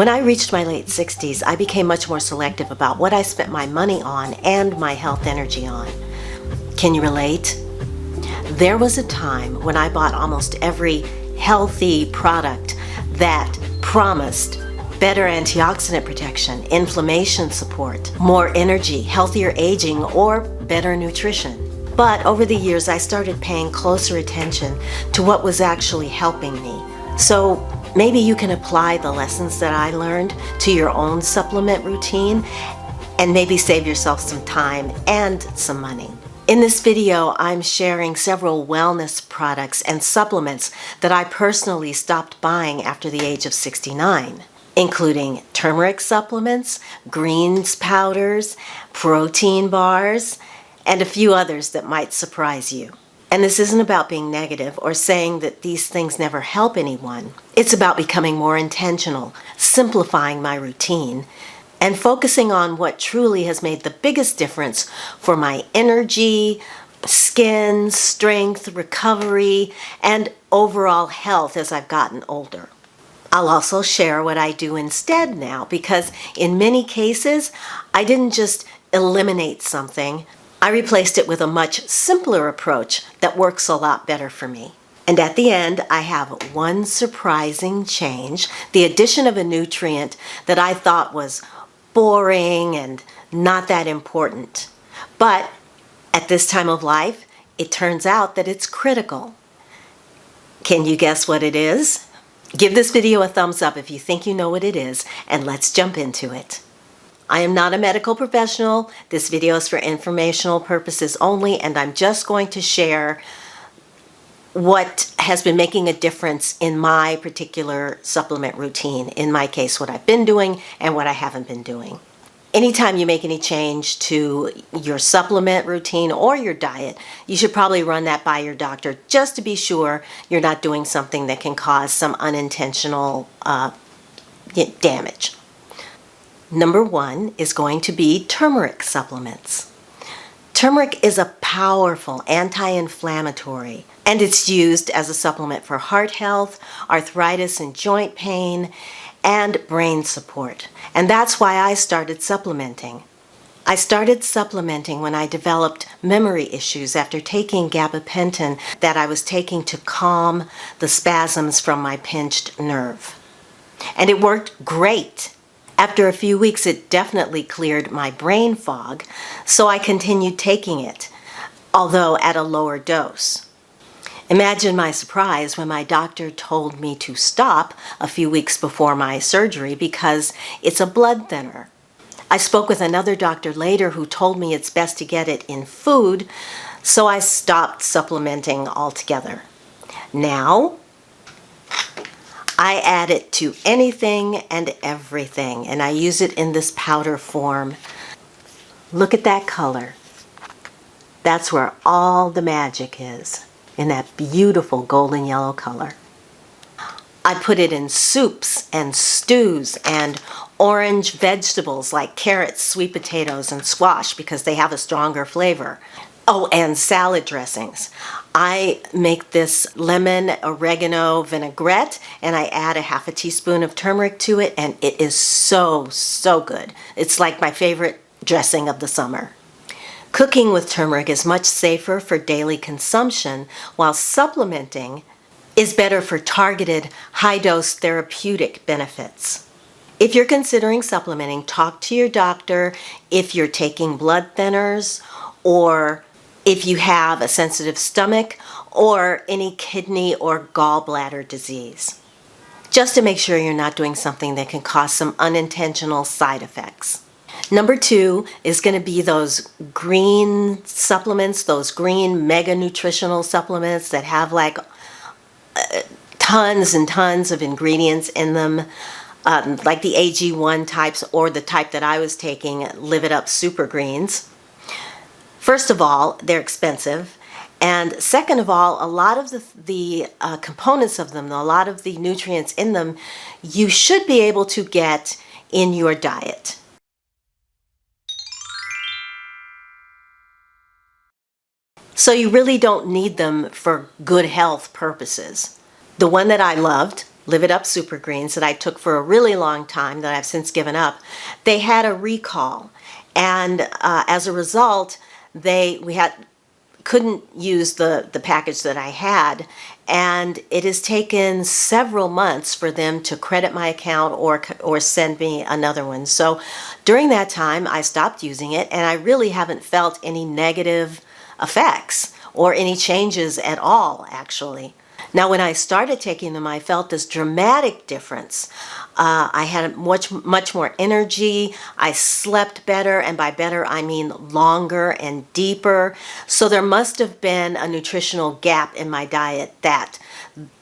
When I reached my late 60s, I became much more selective about what I spent my money on and my health energy on. Can you relate? There was a time when I bought almost every healthy product that promised better antioxidant protection, inflammation support, more energy, healthier aging, or better nutrition. But over the years, I started paying closer attention to what was actually helping me. So maybe you can apply the lessons that I learned to your own supplement routine and maybe save yourself some time and some money. In this video, I'm sharing several wellness products and supplements that I personally stopped buying after the age of 69, including turmeric supplements, greens powders, protein bars, and a few others that might surprise you. And this isn't about being negative or saying that these things never help anyone. It's about becoming more intentional, simplifying my routine, and focusing on what truly has made the biggest difference for my energy, skin, strength, recovery, and overall health as I've gotten older. I'll also share what I do instead now, because in many cases, I didn't just eliminate something. I replaced it with a much simpler approach that works a lot better for me. And at the end, I have one surprising change, the addition of a nutrient that I thought was boring and not that important. But at this time of life, it turns out that it's critical. Can you guess what it is? Give this video a thumbs up if you think you know what it is, and let's jump into it. I am not a medical professional. This video is for informational purposes only, and I'm just going to share what has been making a difference in my particular supplement routine. In my case, what I've been doing and what I haven't been doing. Anytime you make any change to your supplement routine or your diet, you should probably run that by your doctor just to be sure you're not doing something that can cause some unintentional damage. Number one is going to be turmeric supplements. Turmeric is a powerful anti-inflammatory, and it's used as a supplement for heart health, arthritis and joint pain, and brain support. And that's why I started supplementing. I started supplementing when I developed memory issues after taking gabapentin that I was taking to calm the spasms from my pinched nerve. And it worked great. After a few weeks, it definitely cleared my brain fog, so I continued taking it, although at a lower dose. Imagine my surprise when my doctor told me to stop a few weeks before my surgery because it's a blood thinner. I spoke with another doctor later who told me it's best to get it in food, so I stopped supplementing altogether. Now, I add it to anything and everything, and I use it in this powder form. Look at that color. That's where all the magic is, in that beautiful golden yellow color. I put it in soups and stews and orange vegetables like carrots, sweet potatoes, and squash because they have a stronger flavor. Oh, and salad dressings. I make this lemon oregano vinaigrette and I add a half a teaspoon of turmeric to it, and it is so good. It's like my favorite dressing of the summer. Cooking with turmeric is much safer for daily consumption, while supplementing is better for targeted high-dose therapeutic benefits. If you're considering supplementing, talk to your doctor if you're taking blood thinners, or if you have a sensitive stomach or any kidney or gallbladder disease, just to make sure you're not doing something that can cause some unintentional side effects. Number two is going to be those green supplements, those green mega nutritional supplements that have like tons and tons of ingredients in them, like the AG1 types or the type that I was taking, Live It Up Super Greens. First of all, they're expensive, and second of all, a lot of the components of them, a lot of the nutrients in them, you should be able to get in your diet. So you really don't need them for good health purposes. The one that I loved Live It Up Super Greens that I took for a really long time that I've since given up, they had a recall. And as a result, we couldn't use the package that I had, and it has taken several months for them to credit my account or send me another one. So during that time, I stopped using it, and I really haven't felt any negative effects or any changes at all, actually. Now, when I started taking them, I felt this dramatic difference. I had much more energy. I slept better, and by better, I mean longer and deeper. So there must have been a nutritional gap in my diet that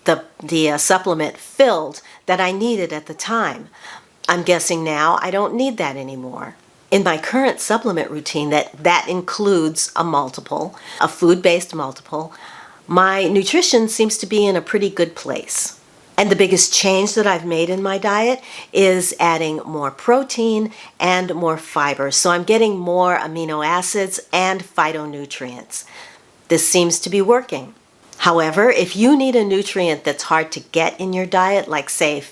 the supplement filled that I needed at the time. I'm guessing now I don't need that anymore. In my current supplement routine that includes a food-based multiple, my nutrition seems to be in a pretty good place. And the biggest change that I've made in my diet is adding more protein and more fiber. So I'm getting more amino acids and phytonutrients. This seems to be working. However, if you need a nutrient that's hard to get in your diet, like say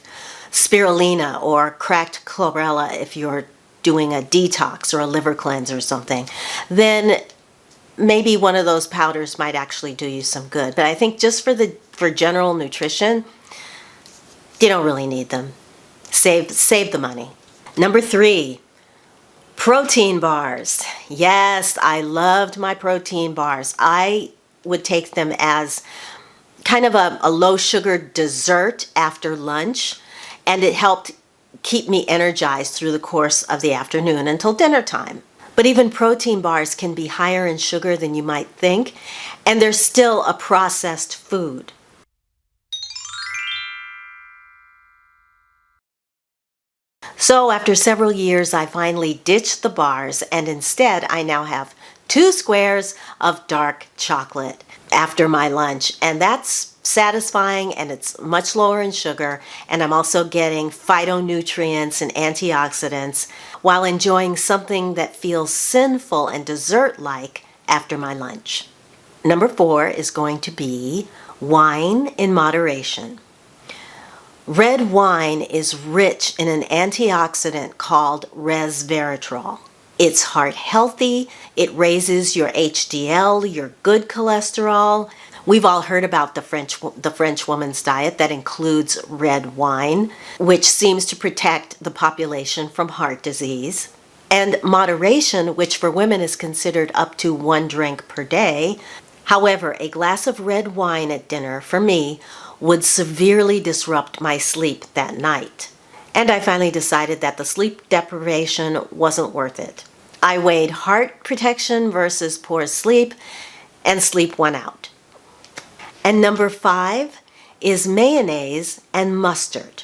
spirulina or cracked chlorella if you're doing a detox or a liver cleanse or something, then maybe one of those powders might actually do you some good. But I think just for general nutrition, you don't really need them. Save the money. Number 3, protein bars. Yes, I loved my protein bars. I would take them as kind of a low sugar dessert after lunch, and it helped keep me energized through the course of the afternoon until dinner time. But even protein bars can be higher in sugar than you might think, and they're still a processed food. So after several years, I finally ditched the bars, and instead I now have 2 squares of dark chocolate after my lunch, and that's satisfying, and it's much lower in sugar, and I'm also getting phytonutrients and antioxidants while enjoying something that feels sinful and dessert-like after my lunch. Number 4 is going to be wine in moderation. Red wine is rich in an antioxidant called resveratrol. It's heart healthy, it raises your HDL, your good cholesterol. We've all heard about the French woman's diet that includes red wine, which seems to protect the population from heart disease. And moderation, which for women is considered up to 1 drink per day. However, a glass of red wine at dinner, for me, would severely disrupt my sleep that night. And I finally decided that the sleep deprivation wasn't worth it. I weighed heart protection versus poor sleep, and sleep won out. And number 5 is mayonnaise and mustard,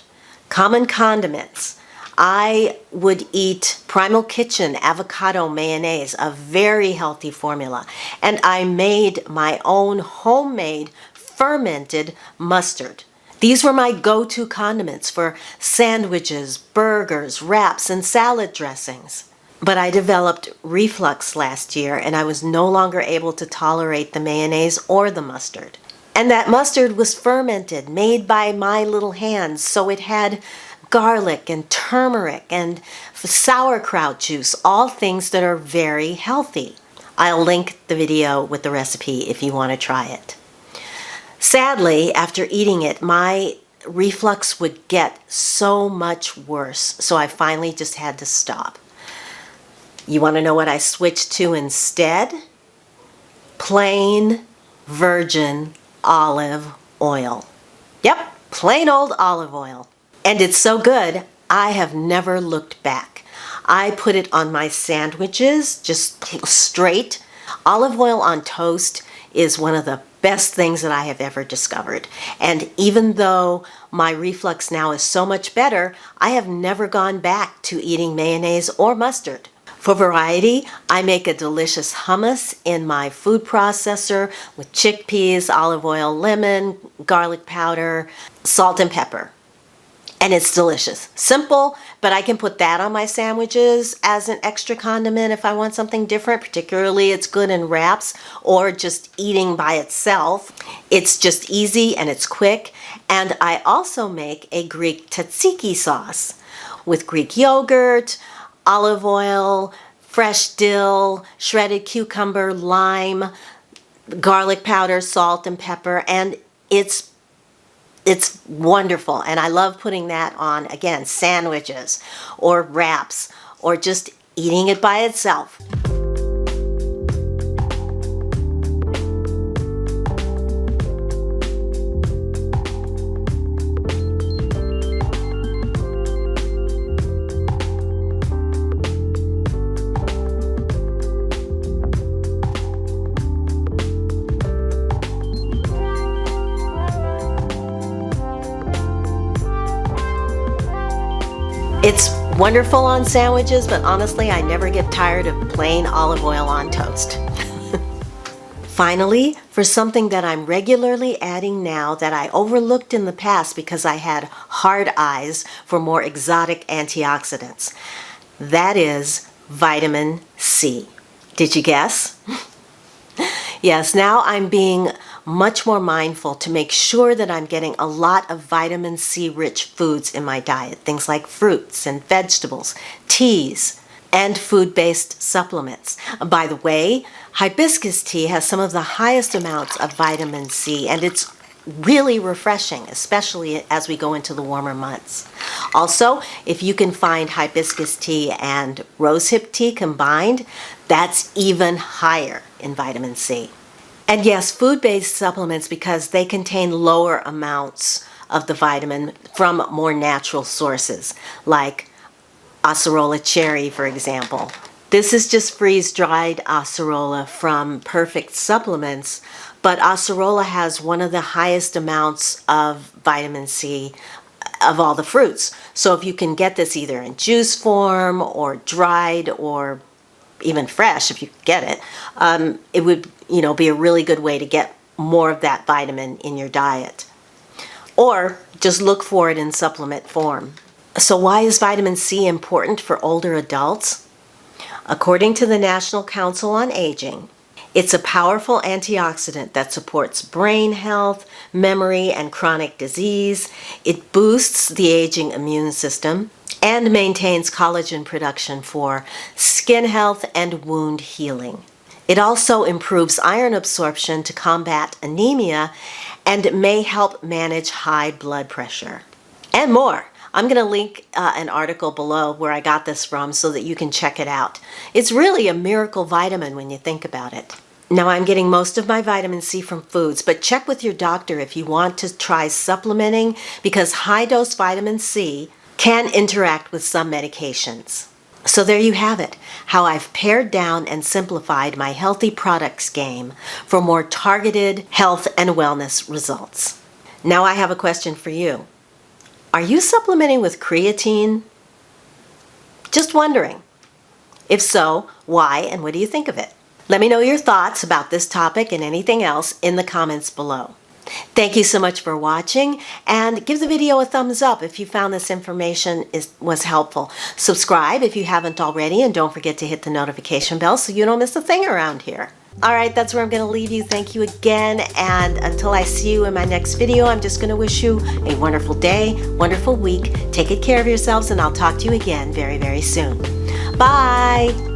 common condiments. I would eat Primal Kitchen avocado mayonnaise, a very healthy formula, and I made my own homemade fermented mustard. These were my go-to condiments for sandwiches, burgers, wraps, and salad dressings. But I developed reflux last year, and I was no longer able to tolerate the mayonnaise or the mustard. And that mustard was fermented, made by my little hands, so it had garlic and turmeric and sauerkraut juice, all things that are very healthy. I'll link the video with the recipe if you want to try it. Sadly, after eating it, my reflux would get so much worse, so I finally just had to stop. You want to know what I switched to instead? Plain virgin olive oil. Yep, plain old olive oil. And it's so good, I have never looked back. I put it on my sandwiches, just straight. Olive oil on toast is one of the best things that I have ever discovered. And even though my reflux now is so much better, I have never gone back to eating mayonnaise or mustard. For variety, I make a delicious hummus in my food processor with chickpeas, olive oil, lemon, garlic powder, salt and pepper. and it's delicious. Simple, but I can put that on my sandwiches as an extra condiment if I want something different. Particularly, it's good in wraps or just eating by itself. It's just easy and it's quick. And I also make a Greek tzatziki sauce with Greek yogurt, olive oil, fresh dill, shredded cucumber, lime, garlic powder, salt, and pepper, and it's wonderful. And I love putting that on, again, sandwiches or wraps or just eating it by itself. It's wonderful on sandwiches, but honestly, I never get tired of plain olive oil on toast. Finally, for something that I'm regularly adding now that I overlooked in the past because I had hard eyes for more exotic antioxidants, that is vitamin C. Did you guess? Yes, now I'm being much more mindful to make sure that I'm getting a lot of vitamin C rich foods in my diet. Things like fruits and vegetables, teas, and food-based supplements. By the way, hibiscus tea has some of the highest amounts of vitamin C, and it's really refreshing, especially as we go into the warmer months. Also, if you can find hibiscus tea and rosehip tea combined, that's even higher in vitamin C. And yes, food-based supplements because they contain lower amounts of the vitamin from more natural sources, like acerola cherry, for example. This is just freeze-dried acerola from Perfect Supplements, but acerola has one of the highest amounts of vitamin C of all the fruits. So if you can get this either in juice form or dried or even fresh, if you get it, it would, be a really good way to get more of that vitamin in your diet. Or just look for it in supplement form. So why is vitamin C important for older adults? According to the National Council on Aging, it's a powerful antioxidant that supports brain health, memory, and chronic disease. It boosts the aging immune system and maintains collagen production for skin health and wound healing. It also improves iron absorption to combat anemia and may help manage high blood pressure. And more. I'm going to link an article below where I got this from so that you can check it out. It's really a miracle vitamin when you think about it. Now, I'm getting most of my vitamin C from foods, but check with your doctor if you want to try supplementing because high-dose vitamin C can interact with some medications. So there you have it, how I've pared down and simplified my healthy products game for more targeted health and wellness results. Now I have a question for you. Are you supplementing with creatine? Just wondering. If so, why and what do you think of it? Let me know your thoughts about this topic and anything else in the comments below. Thank you so much for watching, and give the video a thumbs up if you found this information was helpful. Subscribe if you haven't already, and don't forget to hit the notification bell so you don't miss a thing around here. All right, that's where I'm going to leave you. Thank you again, and until I see you in my next video, I'm just going to wish you a wonderful day, wonderful week. Take good care of yourselves, and I'll talk to you again very, very soon. Bye!